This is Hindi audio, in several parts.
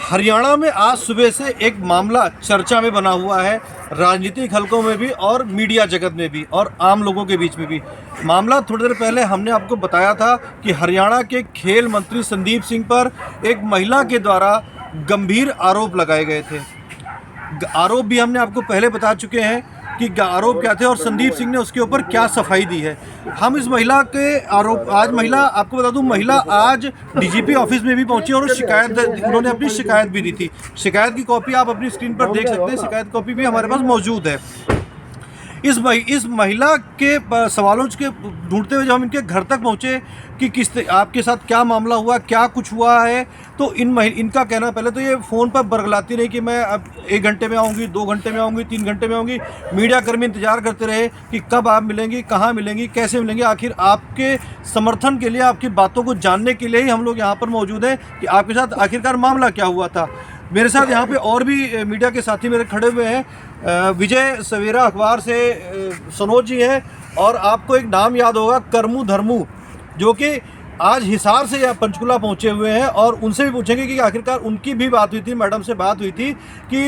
हरियाणा में आज सुबह से एक मामला चर्चा में बना हुआ है, राजनीतिक हलकों में भी और मीडिया जगत में भी और आम लोगों के बीच में भी। मामला थोड़ी देर पहले हमने आपको बताया था कि हरियाणा के खेल मंत्री संदीप सिंह पर एक महिला के द्वारा गंभीर आरोप लगाए गए थे। आरोप भी हमने आपको पहले बता चुके हैं कि आरोप क्या थे और संदीप सिंह ने उसके ऊपर क्या सफाई दी है। हम इस महिला के आरोप, आज महिला, आपको बता दूं, महिला आज डीजीपी ऑफिस में भी पहुंची और उन्होंने अपनी शिकायत भी दी थी। शिकायत की कॉपी आप अपनी स्क्रीन पर देख सकते हैं, शिकायत कॉपी भी हमारे पास मौजूद है। इस महिला के सवालों के ढूंढते हुए जब हम इनके घर तक पहुंचे कि आपके साथ क्या मामला हुआ, क्या कुछ हुआ है, तो इनका कहना, पहले तो ये फ़ोन पर बरगलाती रही कि मैं अब 1 घंटे में आऊँगी, 2 घंटे में आऊँगी, 3 घंटे में आऊँगी। मीडिया कर्मी इंतजार करते रहे कि कब आप मिलेंगी, कहाँ मिलेंगी, कैसे मिलेंगी। आखिर आपके समर्थन के लिए, आपकी बातों को जानने के लिए ही हम लोग यहाँ पर मौजूद हैं कि आपके साथ आखिरकार मामला क्या हुआ था। मेरे साथ यहाँ पे और भी मीडिया के साथी मेरे खड़े हुए हैं। विजय सवेरा अखबार से सनोज जी हैं और आपको एक नाम याद होगा, करमू धर्मू, जो कि आज हिसार से या पंचकुला पहुंचे हुए हैं और उनसे भी पूछेंगे कि आखिरकार उनकी भी बात हुई थी, मैडम से बात हुई थी कि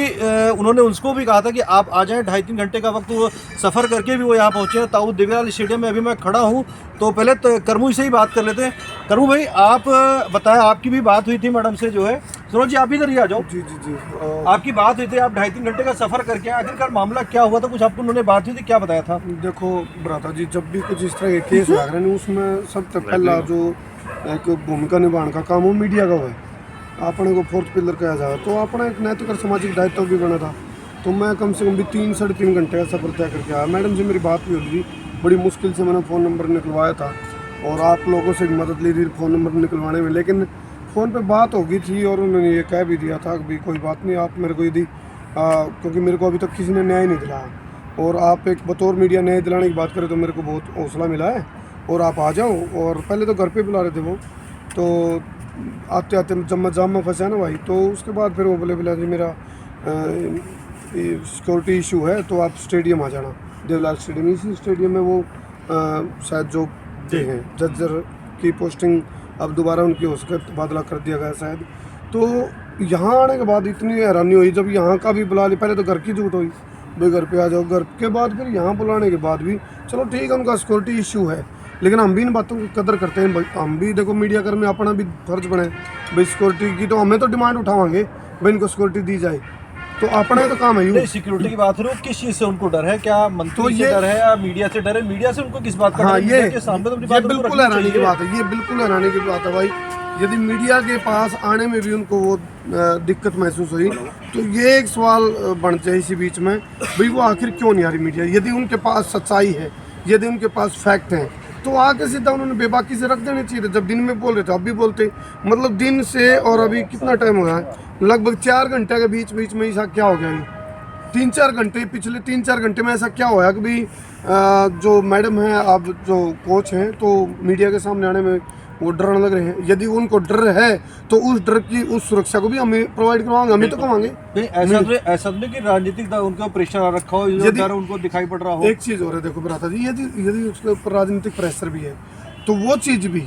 उन्होंने उसको भी कहा था कि आप आ जाएं। 2.5-3 घंटे का वक्त वो सफ़र करके भी वो यहाँ पहुँचे हैं। ताऊ देवीलाल स्टेडियम में अभी मैं खड़ा हूँ, तो पहले तो करमू से ही बात कर लेते हैं। करमू भाई, आप बताएं, आपकी भी बात हुई थी मैडम से, जो है सरोज जी आप इधर ही आ जाओ। जी जी जी आपकी बात हुई थी, आप 2.5-3 घंटे का सफ़र करके आखिरकार मामला क्या हुआ था, कुछ आपको उन्होंने बात हुई थी, क्या बताया था? देखो भ्राता जी, जब भी कुछ इस तरह के केस लग रहे हैं उसमें सबसे पहला जो एक भूमिका निभाने का काम वो मीडिया का है। अपने को फोर्थ पिलर कहा जाए तो अपना एक नैतिक और सामाजिक दायित्व भी बना था। तो मैं कम से कम भी 3-3.5 घंटे का सफ़र तय करके आया। मैडम से मेरी बात भी हो रही, बड़ी मुश्किल से मैंने फ़ोन नंबर निकलवाया था और आप लोगों से मदद ली थी फ़ोन नंबर निकलवाने में, लेकिन फ़ोन पे बात हो गई थी और उन्होंने ये कह भी दिया था कि भाई कोई बात नहीं, आप मेरे को यदि क्योंकि मेरे को अभी तक किसी ने न्याय नहीं दिलाया और आप एक बतौर मीडिया न्याय दिलाने की बात करें तो मेरे को बहुत हौसला मिला है और आप आ जाओ। और पहले तो घर पे बुला रहे थे वो, तो आते आते जब मैं जाम में फंसा ना भाई, तो उसके बाद फिर वो बोले जी मेरा सिक्योरिटी इशू है तो आप स्टेडियम आ जाना, देवलाल स्टेडियम। इसी स्टेडियम में वो शायद जो हैं जजर की पोस्टिंग अब दोबारा उनकी हो सके तबादला कर दिया गया शायद। तो यहाँ आने के बाद इतनी हैरानी हुई, जब यहाँ का भी बुला लिया, पहले तो घर की झूठ हुई भाई घर पे आ जाओ, घर के बाद फिर यहाँ बुलाने के बाद भी चलो ठीक है उनका सिक्योरिटी इशू है, लेकिन हम भी इन बातों की कदर करते हैं। हम भी देखो मीडिया कर्मी, अपना भी फर्ज बने भाई सिक्योरिटी की, तो हमें तो डिमांड उठावाएंगे भाई इनको सिक्योरिटी दी जाए, तो अपना तो काम है। सिक्योरिटी की बात करो, किस चीज़ से उनको डर है? क्या मंत्री से डर है या मीडिया से डर है? मीडिया से उनको किस बात का? हाँ, ये बिल्कुल हैरानी की बात है, ये बिल्कुल हैरानी की बात है भाई। यदि मीडिया के पास आने में भी उनको वो दिक्कत महसूस हुई तो ये एक सवाल बन जाए इसी बीच में, भाई वो आखिर क्यों नहीं आ रही मीडिया? यदि उनके पास सच्चाई है, यदि उनके पास फैक्ट हैं, तो आगे सीधा उन्होंने बेबाकी से रख देने चाहिए थे। जब दिन में बोल रहे थे अब भी बोलते, मतलब दिन से और अभी कितना टाइम हो गया है, लगभग 4 घंटे के बीच में ऐसा क्या हो गया? 3-4 घंटे, पिछले 3-4 घंटे में ऐसा क्या हुआ कि भाई जो मैडम हैं, आप जो कोच हैं, तो मीडिया के सामने आने में वो डरने लग रहे हैं। यदि उनको डर है तो उस डर की, उस सुरक्षा को भी हमें प्रोवाइड करवाएंगे, हमें तो करवाएंगे। ऐसा नहीं कि राजनीतिक उनके प्रेशर आ रखा हो, यदि उनको दिखाई पड़ रहा हो। एक चीज़ और है, देखो भ्राता जी, यदि उसके ऊपर राजनीतिक प्रेशर भी है तो वो चीज़ भी,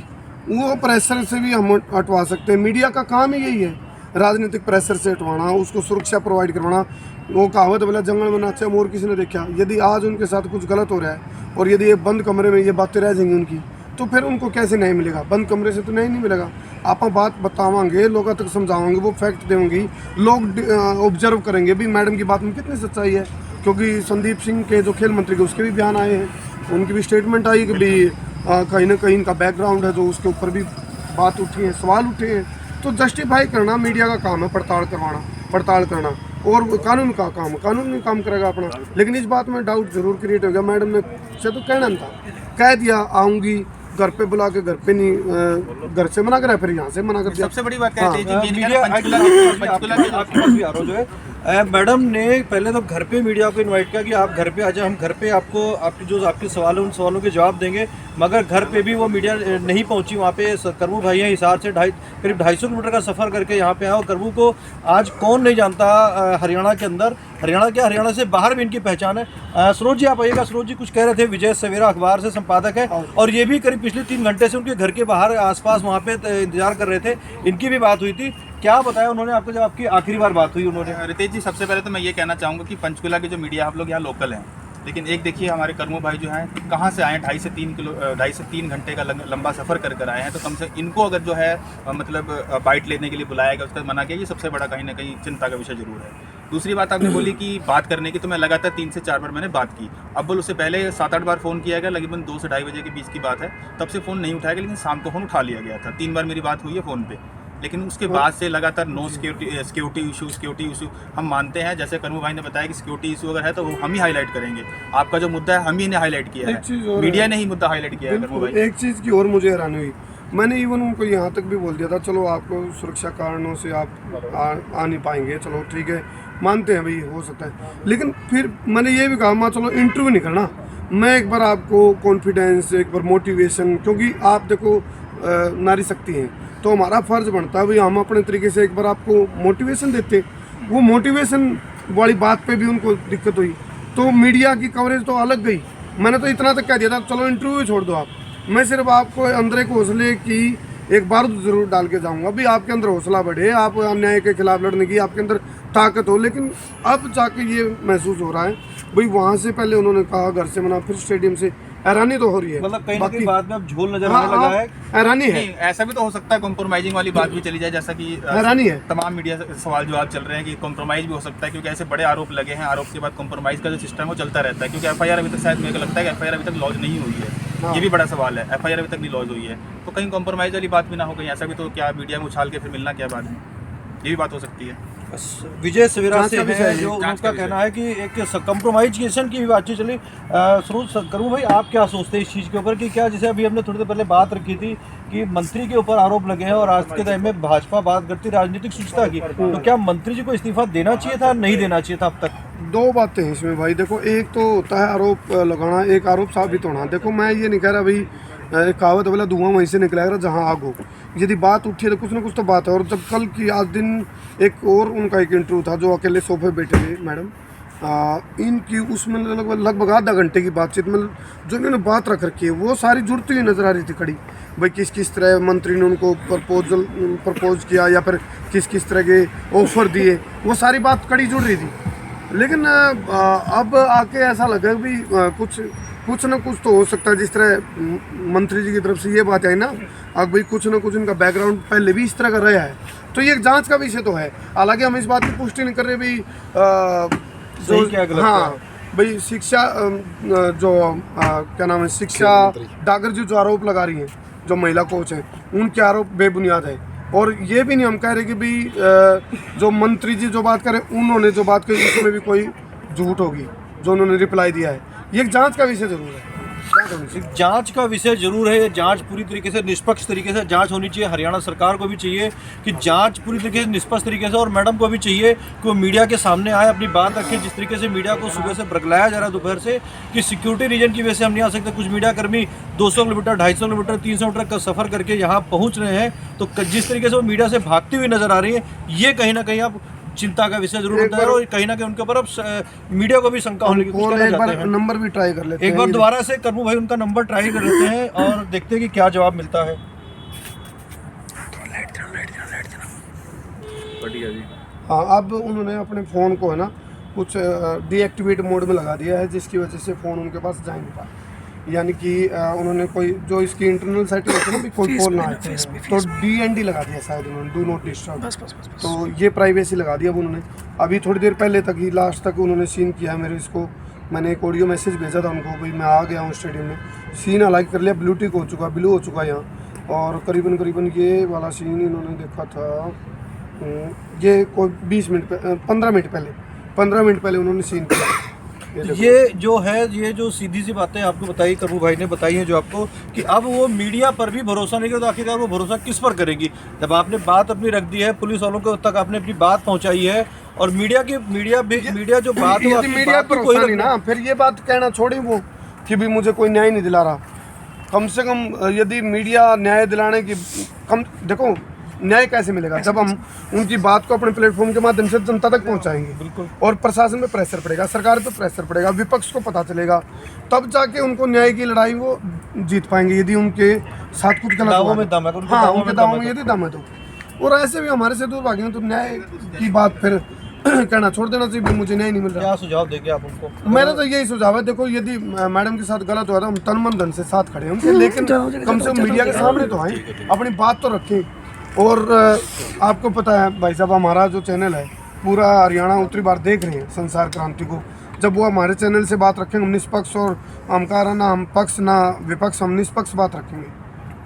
वो प्रेशर से भी हम हटवा सकते हैं। मीडिया का काम ही यही है, राजनीतिक प्रेशर से हटवाना, उसको सुरक्षा प्रोवाइड करवाना। वो कहावत बोला, जंगल में नाचा मोर किसी ने देखा। यदि आज उनके साथ कुछ गलत हो रहा है और यदि ये बंद कमरे में ये बातें रह जाएंगी उनकी, तो फिर उनको कैसे न्याय मिलेगा? बंद कमरे से तो न्याय नहीं मिलेगा। आप बात बतावाएंगे, लोगों तक समझावाएंगे, वो फैक्ट देंगी, लोग ऑब्जर्व करेंगे भी मैडम की बात में कितनी सच्चाई है। क्योंकि संदीप सिंह के जो खेल मंत्री के, उसके भी बयान आए हैं, उनकी भी स्टेटमेंट आई कि भी कहीं ना कहीं इनका बैकग्राउंड है, जो उसके ऊपर भी बात उठी है, सवाल उठे हैं। तो जस्टिफाई करना मीडिया का काम है, पड़ताल करना और कानून का काम, कानून काम करेगा अपना। लेकिन इस बात में डाउट जरूर क्रिएट हो गया। मैडम ने से तो कहना था, कह दिया आऊँगी, घर पे बुला के घर पे नहीं, घर से मना करा, फिर यहाँ से मना कर दिया। सबसे बड़ी बात क्या है जो है, मैडम ने पहले तो घर पे मीडिया को इनवाइट किया कि आप घर पे आ जाए, हम घर पे आपको आपके सवाल है उन सवालों के जवाब देंगे, मगर घर पे भी वो मीडिया नहीं पहुंची। वहाँ पे करमू भाई हैं, हिसार से करीब 250 किलोमीटर का सफ़र करके यहाँ पे आया। और करमू को आज कौन नहीं जानता हरियाणा के अंदर, हरियाणा क्या, हरियाणा से बाहर भी इनकी पहचान है। सरोज जी आप आइएगा। सरोज जी कुछ कह रहे थे, विजय सवेरा अखबार से संपादक है और ये भी करीब पिछले 3 घंटे से उनके घर के बाहर आसपास वहाँ पे इंतजार कर रहे थे। इनकी भी बात हुई थी, क्या बताया उन्होंने आपको जब आपकी आखिरी बार बात हुई उन्होंने? रितेश जी, सबसे पहले तो मैं ये कहना चाहूँगा कि पंचकुला के जो मीडिया आप लोग यहाँ लोकल हैं, लेकिन एक देखिए हमारे कर्मू भाई जो हैं कहाँ से आए हैं, 2.5 से 3 घंटे का लंबा सफ़र कर आए हैं, तो कम से इनको अगर जो है मतलब बाइट लेने के लिए बुलाया गया, उसका मना किया, ये सबसे बड़ा कहीं ना कहीं चिंता का विषय जरूर है। दूसरी बात आपने बोली कि बात करने की, तो मैं लगातार 3 से 4 बार मैंने बात की। अब बोल उससे पहले 7-8 बार फ़ोन किया गया, लगभग 2 से 2:30 बजे के बीच की बात है, तब से फ़ोन नहीं उठाया गया, लेकिन शाम को फ़ोन उठा लिया गया था। 3 बार मेरी बात हुई है फ़ोन पे, लेकिन उसके बाद से लगातार नो सिक्योरिटी इशू हम मानते हैं। जैसे कर्मू भाई ने बताया कि सिक्योरिटी इशू अगर है तो वो हम ही हाईलाइट करेंगे। आपका जो मुद्दा है हम ही ने हाईलाइट किया है, मीडिया ने ही मुद्दा हाईलाइट किया है। कर्मू भाई, एक चीज़ की और मुझे हैरानी हुई, मैंने इवन उनको यहाँ तक भी बोल दिया था, चलो आपको सुरक्षा कारणों से आप आ नहीं पाएंगे, चलो ठीक है, मानते हैं भाई हो सकता है, लेकिन फिर मैंने ये भी कहा, मैं चलो इंटरव्यू नहीं करना, मैं एक बार आपको कॉन्फिडेंस, एक बार मोटिवेशन, क्योंकि आप देखो नारी शक्ति हैं, तो हमारा फ़र्ज़ बनता है भाई हम अपने तरीके से एक बार आपको मोटिवेशन देते। वो मोटिवेशन वाली बात पे भी उनको दिक्कत हुई, तो मीडिया की कवरेज तो अलग गई। मैंने तो इतना तक कह दिया था, चलो इंटरव्यू छोड़ दो आप, मैं सिर्फ आपको अंदर एक हौसले की एक बारूद ज़रूर डाल के जाऊंगा, भी आपके अंदर हौसला बढ़े, आप अन्याय के खिलाफ लड़ने की आपके अंदर ताकत हो। लेकिन अब जाके ये महसूस हो रहा है भाई, वहाँ से पहले उन्होंने कहा घर से मना, फिर स्टेडियम से, हैरानी तो हो रही है। मतलब कहीं ना कहीं बाद में अब झोल नजर आने लगा है, हैरानी है। नहीं, ऐसा भी तो हो सकता है कॉम्प्रोमाइजिंग वाली बात भी चली जाए, जैसा कि हैरानी है। तमाम मीडिया सवाल जवाब चल रहे हैं कि कॉम्प्रोमाइज़ भी हो सकता है, क्योंकि ऐसे बड़े आरोप लगे हैं, आरोप के बाद कॉम्प्रोमाइज़ का जो सिस्टम है वो चलता रहता है, क्योंकि एफआईआर अभी तक शायद मेरे को लगता है कि एफआईआर अभी तक लॉन्च नहीं हुई है। ये भी बड़ा सवाल है, एफआईआर अभी तक नहीं लॉन्च हुई है, तो कहीं कॉम्प्रोमाइज़ वाली बात भी ना हो, कहीं ऐसा भी तो क्या मीडिया में उछाल के फिर मिलना क्या बाद में, ये भी बात हो सकती है। विजय सवेरा से जांच का है, जो उनका कहना है कि एक कंप्रोमाइजेशन की भी बातचीत चली। सरोज करूँ भाई, आप क्या सोचते हैं इस चीज़ के ऊपर कि क्या, जैसे अभी हमने थोड़ी देर पहले बात रखी थी कि मंत्री के ऊपर आरोप लगे हैं और आज के टाइम में भाजपा बात करती राजनीतिक शुचिता की, तो क्या मंत्री जी को इस्तीफा देना चाहिए था, नहीं देना चाहिए था अब तक? दो बातें हैं इसमें भाई, देखो एक तो होता है आरोप लगाना, एक आरोप साबित होना। देखो मैं ये नहीं कह रहा भाई, एक कहावत वाला धुआं वहीं से निकलेगा जहाँ आग हो, यदि बात उठी है तो कुछ ना कुछ तो बात है। और जब कल की आज दिन एक और उनका एक इंटरव्यू था, जो अकेले सोफे बैठे थे मैडम, इनकी उसमें लगभग आधा घंटे की बातचीत में जो इन्होंने बात रख रखी है वो सारी जुड़ती हुई नजर आ रही थी खड़ी, भाई किस किस तरह मंत्री ने उनको प्रपोज किया या फिर किस किस तरह के ऑफर दिए, वो सारी बात कड़ी जुड़ रही थी। लेकिन अब आके ऐसा लगा भी कुछ ना कुछ तो हो सकता है, जिस तरह मंत्री जी की तरफ से ये बात आई ना, अब भाई कुछ ना कुछ इनका बैकग्राउंड पहले भी इस तरह का रहा है, तो ये एक जांच का विषय तो है। हालांकि हम इस बात की पुष्टि नहीं कर रहे भाई हाँ भाई शिक्षा क्या नाम है, शिक्षा डागर जी जो आरोप लगा रही हैं, जो महिला कोच हैं, उनके आरोप बेबुनियाद है। और ये भी नहीं हम कह रहे कि भाई जो मंत्री जी जो बात करें, उन्होंने जो बात कही उसमें भी कोई झूठ होगी जो उन्होंने रिप्लाई दिया है। ये एक जांच का विषय जरूर है, जांच का विषय जरूर है। जांच पूरी तरीके से निष्पक्ष तरीके से जांच होनी चाहिए। हरियाणा सरकार को भी चाहिए कि जांच पूरी तरीके से निष्पक्ष तरीके से, और मैडम को भी चाहिए कि वो मीडिया के सामने आए, अपनी बात रखें। जिस तरीके से मीडिया को सुबह से बरगलाया जा रहा है दोपहर से कि सिक्योरिटी रीजन की वजह से हम नहीं आ सकते, कुछ मीडिया कर्मी 200 किलोमीटर 250 किलोमीटर 300 मीटर का सफ़र करके यहाँ पहुँच रहे हैं, तो जिस तरीके से वो मीडिया से भागती हुई नजर आ रही है, ये कहीं ना कहीं अब चिंता का विषय जरूर होता है। और कहीं ना कहीं उनके ऊपर अब मीडिया को भी शंका होने की कुछ एक बार नंबर भी ट्राई कर लेते हैं, एक बार दोबारा से कर्मू भाई उनका नंबर ट्राई कर लेते हैं और देखते हैं कि क्या जवाब मिलता है। हाँ, अब उन्होंने अपने फ़ोन को है ना कुछ डीएक्टिवेट मोड में लगा दिया है, जिसकी वजह से फ़ोन उनके पास जा नहीं पाया। यानी कि उन्होंने कोई जो इसकी इंटरनल सेटिंग होती है ना, कोई कॉल ना आए, तो DND लगा दिया शायद उन्होंने, डू नॉट डिस्टर्ब। तो ये प्राइवेसी लगा दिया अब उन्होंने। अभी थोड़ी देर पहले तक ही लास्ट तक उन्होंने सीन किया मेरे, इसको मैंने एक ऑडियो मैसेज भेजा था उनको, भाई मैं आ गया हूँ स्टेडियम में, सीन अलग कर लिया, ब्लू टिक हो चुका, ब्लू हो चुका यहाँ। और करीबन ये वाला सीन इन्होंने देखा था, ये कोई 20 मिनट 15 मिनट पहले उन्होंने सीन किया। ये जो है, ये जो सीधी सी बातें आपको बताई, कर्मू भाई ने बताई हैं जो आपको, कि अब वो मीडिया पर भी भरोसा नहीं करे, तो आखिरकार वो भरोसा किस पर करेगी? जब आपने बात अपनी रख दी है, पुलिस वालों को तक आपने अपनी बात पहुंचाई है, और मीडिया जो बात है, मीडिया पर भरोसा नहीं ना, फिर ये बात कहना छोड़ी वो कि भी मुझे कोई न्याय नहीं दिला रहा। कम से कम यदि मीडिया न्याय दिलाने की देखो न्याय कैसे मिलेगा, जब हम उनकी बात को अपने प्लेटफॉर्म के माध्यम से जनता तक पहुंचाएंगे। बिल्कुल। और प्रशासन पे प्रेशर पड़ेगा, सरकार पे प्रेशर पड़ेगा, विपक्ष को पता चलेगा, तब जाके उनको न्याय की लड़ाई वो जीत पाएंगे। यदि उनके साथ कुछ गलत दावों में दम है, हाँ, उनके दावों में यदि दम है तो। और ऐसे भी हमारे से दूर भागेंगे तो न्याय की बात फिर कहना छोड़ देना चाहिए भी मुझे न्याय नहीं मिल रहा। क्या सुझाव देंगे आप उनको? मेरा तो यही सुझाव है, देखो यदि मैडम के साथ गलत हुआ था हम तन मन धन से साथ खड़े हैं उनके, लेकिन कम से कम मीडिया के सामने तो आए, अपनी बात तो रखें। और आपको पता है भाई साहब, हमारा जो चैनल है पूरा हरियाणा उत्तरी भारत देख रहे हैं संसार क्रांति को, जब वो हमारे चैनल से बात रखेंगे हम निष्पक्ष, और हम कह रहे ना हम पक्ष ना विपक्ष, हम निष्पक्ष बात रखेंगे,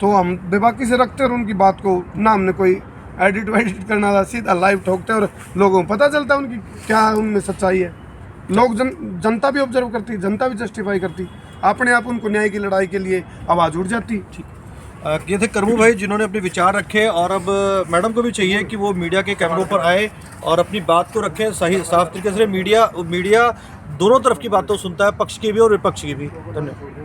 तो हम बेबाकी से रखते हैं उनकी बात को ना, हमने कोई एडिट वेडिट करना था, सीधा लाइव ठोकते हैं और लोगों को पता चलता है उनकी क्या उनमें सच्चाई है। लोग जनता भी ऑब्जर्व करती, जनता भी जस्टिफाई करती, अपने आप उनको न्याय की लड़ाई के लिए आवाज़ उठ जाती। ये थे करमू भाई जिन्होंने अपने विचार रखे, और अब मैडम को भी चाहिए कि वो मीडिया के कैमरों पर आए और अपनी बात को रखें सही साफ तरीके से। मीडिया दोनों तरफ की बातों सुनता है, पक्ष की भी और विपक्ष की भी। धन्यवाद।